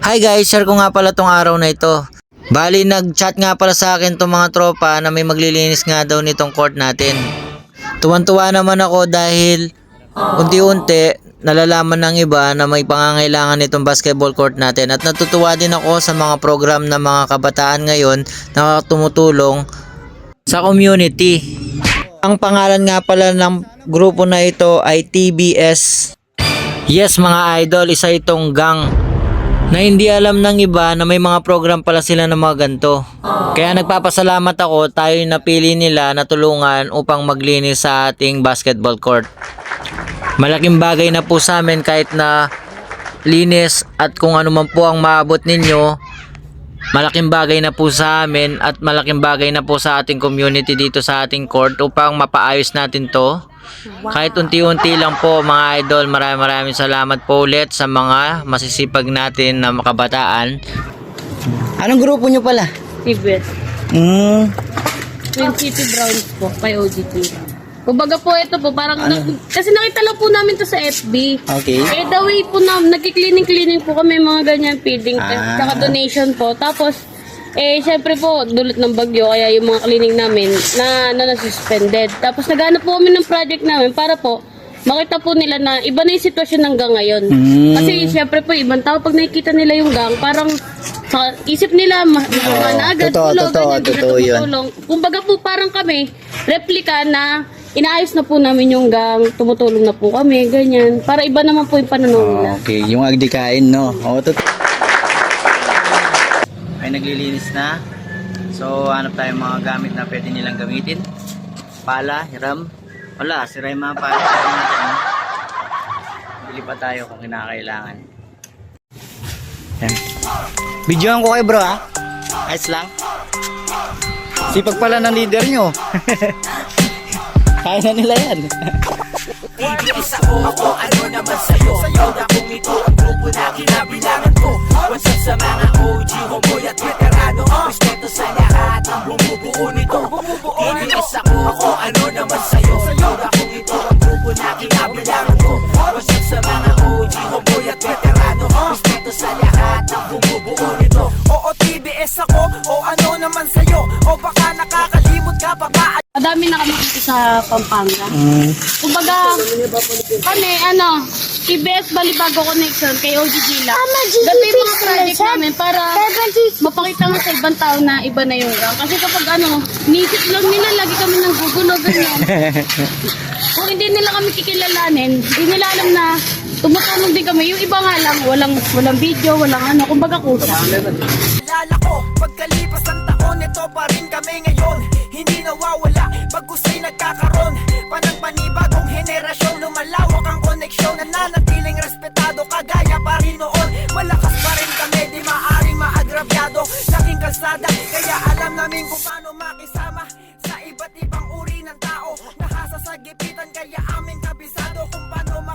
Hi guys, share ko nga pala tong araw na ito. Bali, nag-chat nga pala sa akin tong mga tropa na may maglilinis nga daw nitong court natin. Tuwan-tuwa naman ako dahil unti-unti nalalaman ng iba na may pangangailangan nitong basketball court natin. At natutuwa din ako sa mga program ng mga kabataan ngayon na tumutulong sa community. Ang pangalan nga pala ng grupo na ito ay TBS. Yes mga idol, isa itong gang na hindi alam ng iba na may mga program pala sila ng mga ganito. Kaya nagpapasalamat ako tayo napili nila na tulungan upang maglinis sa ating basketball court. Malaking bagay na po sa amin kahit na linis at kung ano man po ang maabot ninyo. Malaking bagay na po sa amin at malaking bagay na po sa ating community dito sa ating court upang mapaayos natin to. Kahit unti-unti lang po mga idol. Maraming salamat po ulit sa mga masisipag natin na makabataan. Anong grupo nyo pala? TBS. Twin City Browns po, kay OGT. Kumbaga po ito po, parang, kasi nakita lang po namin to sa FB. Okay. Eh, the way po na, nagki-cleaning po kami mga ganyan feeding, saka donation po. Tapos, syempre po, dulot ng bagyo, kaya yung mga cleaning namin na-suspended. Tapos, naghanap po kami ng project namin para po, makita po nila na iba na yung sitwasyon ng gang ngayon. Kasi, syempre po, ibang tao, pag nakikita nila yung gang, parang, sa isip nila, na agad, totoo yun. Kumbaga po, parang kami, replika na, inaayos na po namin yung gang, tumutulong na po kami, ganyan. Para iba naman po yung pananaw nila. Okay, yung agdikain, no? Ay naglilinis na. So, hanap tayong mga gamit na pwede nilang gamitin. Pala, hiram. Wala, sira yung mga pala. Bili pa tayo kung kinakailangan. Yan. Videoan ko kayo bro ha. Ayos lang. Sipag pala ng leader nyo. Kaya na nila yan. TBS ako, ano naman sa'yo? Sa'yo na kung ito ang grupo na kinabilangan ko. What's up sa mga OG, homeboy at veterano? Respeto sa lahat ng bumubuo nito. TBS ako, ano naman sa'yo? Sa'yo na kung ito ang grupo na kinabilangan ko. What's up sa mga OG, homeboy at veterano? Respeto sa lahat ng bumubuo nito. Oo, TBS ako, o ano naman sa'yo? O baka nakakalimot ka pa ba? Madami na kami dito sa Pampanga. Kumbaga, kami, TBS Balibago Connection kay OG Gila. Dati yung mga project namin para mapakita nga sa ibang tao na iba na yung gang. Kasi kapag nisip lang nila, lagi kami nang gugulo, ganyan. Kung hindi nila kami kikilalanin, hindi nila alam na tumutulong din kami. Yung iba nga lang, walang video, walang kumbaga kusa. Alala ko, pagkalipas ng taon, ito pa rin kami ngayon. Hindi nawawala, pag-usay nagkakaroon. Panagpanibagong henerasyon, lumalawak ang koneksyon. Nananatiling respetado, kagaya pa rin noon. Malakas pa rin kami, di maaring maagrabyado. Laking kalsada, kaya alam namin kung paano makisama sa iba't ibang uri ng tao. Nahasa sa gipitan, kaya aming kabisado kung paano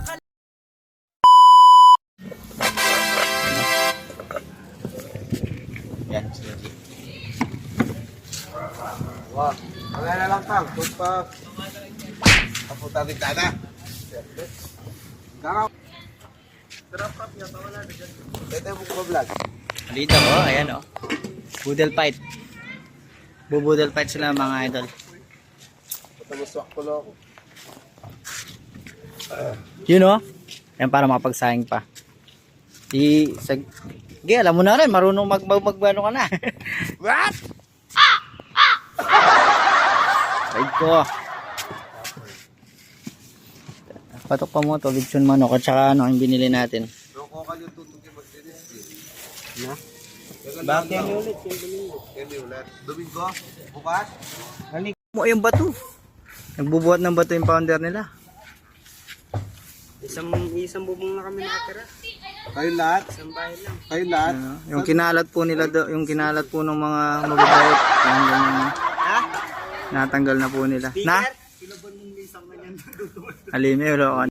Yan, sige. Wah, wala na lang pang. Punta. Papunta rin sana. Kaka. Trap niya, wala na dyan. Ito yung buko vlog. Dito ko, ayan o. Boodle fight. Bubudel fight sila mga idol. Patamuswak ko lang ako. Yun o. Yan para makapagsaing pa. Sige, alam mo na rin. Marunong magbano ka na. What? Side ko. Patok pa mo to. Bigson manok at saka yung binili natin. Loko ka yung tutugin mag-dinis. Na? Bakit yan ulit? Yan ulit. Domingo? Bukas? Nanik mo yung bato. Nagbubuhat ng bato yung founder nila. Isang bubong na kami nakatira. Kayo lahat? Isang bahay lang. Kayo lahat? Yung kinalat po nila, yung kinalat po ng mga mababayot. Yung ganyan. Natanggal na po nila. Na? Alime, ulo